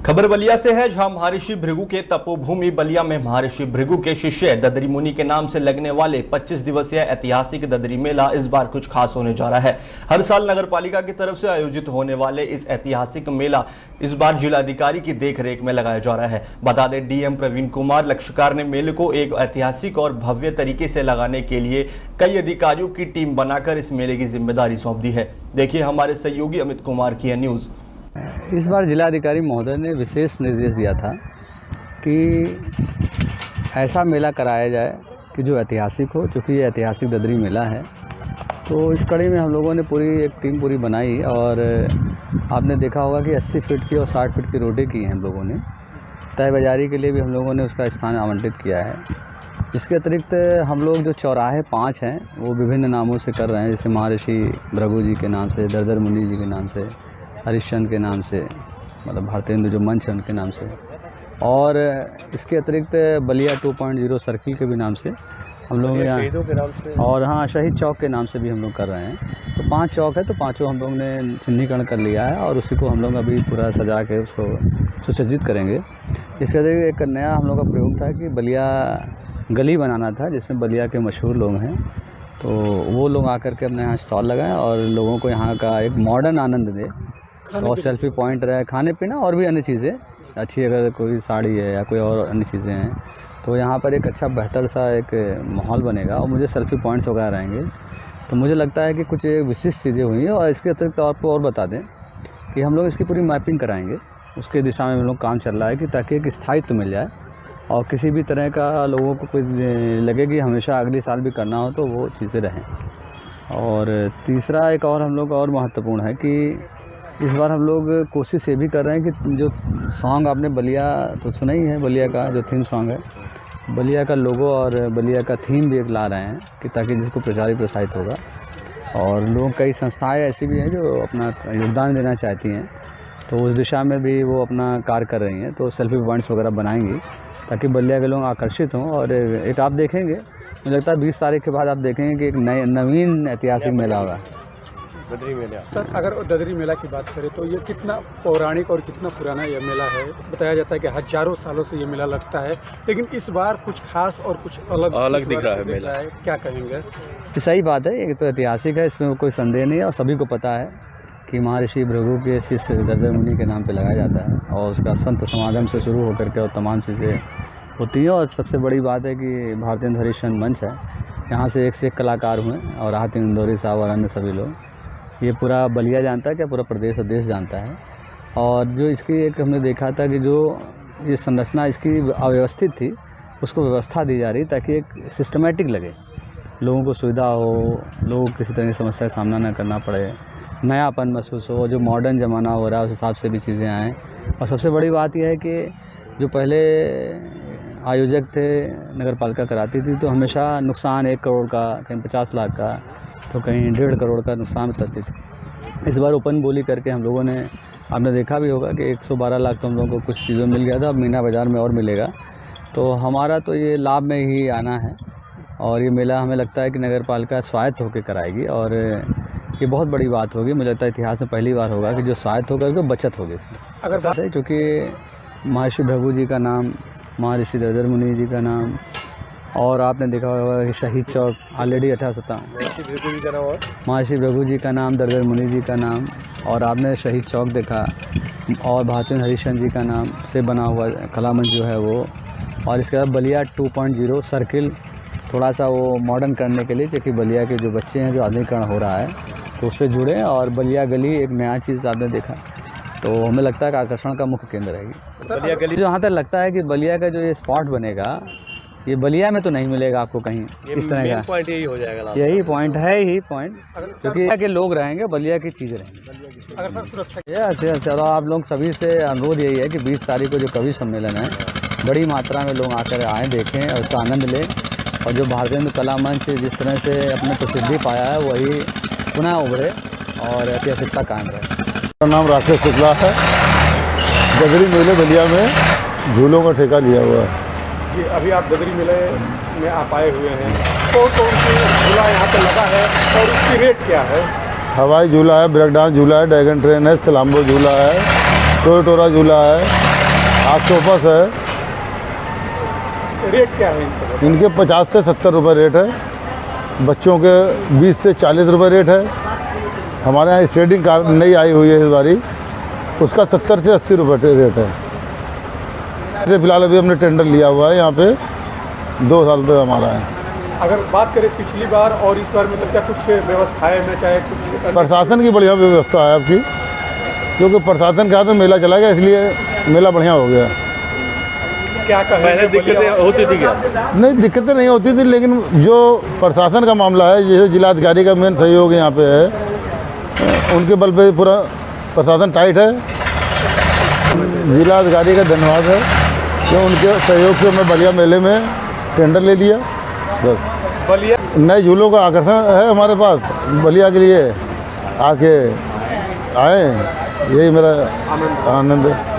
खबर बलिया से है, जहां महर्षि भृगु के तपोभूमि बलिया में महर्षि भृगु के शिष्य ददरी मुनि के नाम से लगने वाले 25 दिवसीय ऐतिहासिक ददरी मेला इस बार कुछ खास होने जा रहा है। हर साल नगर पालिका की तरफ से आयोजित होने वाले इस ऐतिहासिक मेला इस बार जिलाधिकारी की देखरेख में लगाया जा रहा है। बता दें, डीएम प्रवीण कुमार लक्षकार ने मेले को एक ऐतिहासिक और भव्य तरीके से लगाने के लिए कई अधिकारियों की टीम बनाकर इस मेले की जिम्मेदारी सौंप दी है। देखिए हमारे सहयोगी अमित कुमार की यह न्यूज़। इस बार जिलाधिकारी महोदय ने विशेष निर्देश दिया था कि ऐसा मेला कराया जाए कि जो ऐतिहासिक हो, क्योंकि ये ऐतिहासिक ददरी मेला है। तो इस कड़ी में हम लोगों ने एक टीम पूरी बनाई और आपने देखा होगा कि 80 फीट की और 60 फीट की रोडें की हैं हम लोगों ने। तय बाजारी के लिए भी हम लोगों ने उसका स्थान आवंटित किया है। इसके अतिरिक्त हम लोग जो चौराहे 5 हैं वो विभिन्न नामों से कर रहे हैं, जैसे महर्षि भृगु जी के नाम से, दरदर मुनि जी के नाम से, हरिश्चंद्र के नाम से, मतलब भारतीय हिंदू जो मंच है उनके नाम से, और इसके अतिरिक्त बलिया 2.0 सर्किल के भी नाम से हम लोग यहाँ शहीदों के नाम से, और हाँ शहीद चौक के नाम से भी हम लोग कर रहे हैं। तो 5 चौक है, तो पाँचों हम लोग ने चिन्हीकरण कर लिया है और उसी को हम लोग अभी पूरा सजा के उसको सुसज्जित करेंगे। इसके अतिरिक्त एक नया हम लोग का प्रयोग था कि बलिया गली बनाना था, जिसमें बलिया के मशहूर लोग हैं, तो वो लोग आकर के अपने यहाँ स्टॉल लगाएं और लोगों को यहाँ का एक मॉडर्न आनंद दे और सेल्फी पॉइंट रहे, खाने पीना और भी अन्य चीज़ें अच्छी, अगर कोई साड़ी है या कोई और अन्य चीज़ें हैं तो यहाँ पर एक अच्छा बेहतर सा एक माहौल बनेगा और मुझे सेल्फी पॉइंट्स वगैरह रहेंगे। तो मुझे लगता है कि कुछ विशिष्ट चीज़ें हुई हैं। और इसके अतिरिक्त आपको और बता दें कि हम लोग इसकी पूरी मैपिंग कराएंगे, उसके दिशा में हम लोग काम चल रहा है कि ताकि एक स्थायित्व मिल जाए और किसी भी तरह का लोगों को कुछ लगे कि हमेशा अगले साल भी करना हो तो वो चीज़ें रहें। और तीसरा एक और हम लोग और महत्वपूर्ण है कि इस बार हम लोग कोशिश ये भी कर रहे हैं कि जो सॉन्ग आपने बलिया तो सुना ही है, बलिया का जो थीम सॉन्ग है, बलिया का लोगो और बलिया का थीम भी एक ला रहे हैं कि ताकि जिसको प्रचारित प्रसारित होगा। और लोग कई संस्थाएं ऐसी भी हैं जो अपना योगदान देना चाहती हैं, तो उस दिशा में भी वो अपना कार्य कर रही हैं। तो सेल्फी पॉइंट्स वगैरह बनाएंगी ताकि बलिया के लोग आकर्षित हों। और एक आप देखेंगे, मुझे लगता है 20 तारीख के बाद आप देखेंगे कि एक नवीन ऐतिहासिक मेला होगा, ददरी मेला। सर, अगर ददरी मेला की बात करें तो ये कितना पौराणिक और कितना पुराना ये मेला है। बताया जाता है कि हजारों सालों से ये मेला लगता है, लेकिन इस बार कुछ खास और कुछ अलग दिख रहा है मेला। क्या कहेंगे? सही बात है, ये तो ऐतिहासिक है, इसमें कोई संदेह नहीं है। और सभी को पता है कि महर्षि भृगु के शिष्य ददर मुनि के नाम पर लगाया जाता है और उसका संत समागम से शुरू होकर के और तमाम चीज़ें होती हैं। और सबसे बड़ी बात है कि भारतीय हिंदू हरिश्चंद्र मंच है, यहाँ से एक कलाकार हुए और राहत इंदौरी साहब और अन्य सभी लोग। ये पूरा बलिया जानता है, क्या पूरा प्रदेश और देश जानता है। और जो इसकी एक हमने देखा था कि जो ये संरचना इसकी अव्यवस्थित थी, उसको व्यवस्था दी जा रही ताकि एक सिस्टमेटिक लगे, लोगों को सुविधा हो, लोग किसी तरह की समस्या का सामना न करना पड़े, नयापन महसूस हो, जो मॉडर्न ज़माना हो रहा है उस हिसाब से भी चीज़ें आएँ। और सबसे बड़ी बात यह है कि जो पहले आयोजक थे, नगर पालिका कराती थी, तो हमेशा नुकसान 1 करोड़ का, कहीं 50 लाख का, तो कहीं 1.5 करोड़ का नुकसान करती थी। इस बार ओपन बोली करके हम लोगों ने, आपने देखा भी होगा कि 112 लाख तो हम लोगों को कुछ चीज़ों मिल गया था, अब मीना बाज़ार में और मिलेगा। तो हमारा तो ये लाभ में ही आना है और ये मेला हमें लगता है कि नगर पालिका स्वायत्त होकर कराएगी और ये बहुत बड़ी बात होगी। मुझे लगता है इतिहास में पहली बार होगा कि जो स्वायत्त होगा उसको बचत होगी इसमें। अगर बात है, क्योंकि महर्षि भृगु जी का नाम, महर्षि दरदर मुनि जी का नाम, और आपने देखा होगा कि शहीद चौक ऑलरेडी 1857 महर्षि भृगु जी का नाम, दरदर मुनि जी का नाम, और आपने शहीद चौक देखा, और भारतीय हरिश्चंद्र जी का नाम से बना हुआ कला मंच जो है वो, और इसके बाद बलिया 2.0 सर्किल थोड़ा सा वो मॉडर्न करने के लिए, क्योंकि बलिया के जो बच्चे हैं जो आधुनिकीकरण हो रहा है तो उससे जुड़े, और बलिया गली एक नया चीज़ आपने देखा, तो हमें लगता है कि आकर्षण का मुख्य केंद्र रहेगी बलिया गली। जहाँ तक लगता है कि बलिया का जो ये स्पॉट बनेगा, ये बलिया में तो नहीं मिलेगा आपको कहीं इस तरह का पॉइंट यही हो जाएगा। यही पॉइंट है, ही पॉइंट, क्योंकि के लोग रहेंगे, बलिया की चीज़ें रहेंगी। अगर सर सुरक्षा चलो, आप लोग सभी से अनुरोध यही है कि 20 तारीख को जो कवि सम्मेलन है, बड़ी मात्रा में लोग आकर आएँ, देखें और उसका आनंद लें। और जो भारतीय हिंदू कला मंच जिस तरह से अपने प्रसिद्धि पाया है वही पुनः उभरे और ऐतिहासिकता कायम रहे। मेरा नाम राकेश शुक्ला है। ददरी मेले बलिया में झूलों का ठेका लिया हुआ है। जी, अभी आप ददरी मेले में आप आए हुए हैं, कौन कौन सी झूला यहाँ पे लगा है और उसकी रेट क्या है? हवाई झूला है, ब्रेक डांस झूला है, ड्रैगन ट्रेन है, सलाम्बो झूला है, टोरा झूला है, ऑक्टोपस है, रेट क्या है इनका? इनके 50 से 70 रुपये रेट है। बच्चों के 20 से 40 रुपये रेट है। हमारे यहाँ स्ट्रेडिंग कार नई आई हुई है इस बारी, उसका 70 से 80 रुपये रेट है। जैसे फिलहाल अभी हमने टेंडर लिया हुआ है यहाँ पे, 2 साल तक हमारा है। अगर बात करें पिछली बार और इस बार, मतलब क्या कुछ व्यवस्थाएं में, चाहे कुछ प्रशासन की बढ़िया व्यवस्था है आपकी, क्योंकि प्रशासन का तो मेला चला गया, इसलिए मेला बढ़िया हो गया। क्या पहले दिक्कतें होती थी क्या? नहीं, दिक्कतें नहीं होती थी, लेकिन जो प्रशासन का मामला है, जैसे जिलाधिकारी का मेन सहयोग यहाँ पे है, उनके बल पे पूरा प्रशासन टाइट है। जिलाधिकारी का धन्यवाद है कि उनके सहयोग से मैं बलिया मेले में टेंडर ले लिया। बस बलिया नए झूलों का आकर्षण है हमारे पास, बलिया के लिए आके आए, यही मेरा आनंद है।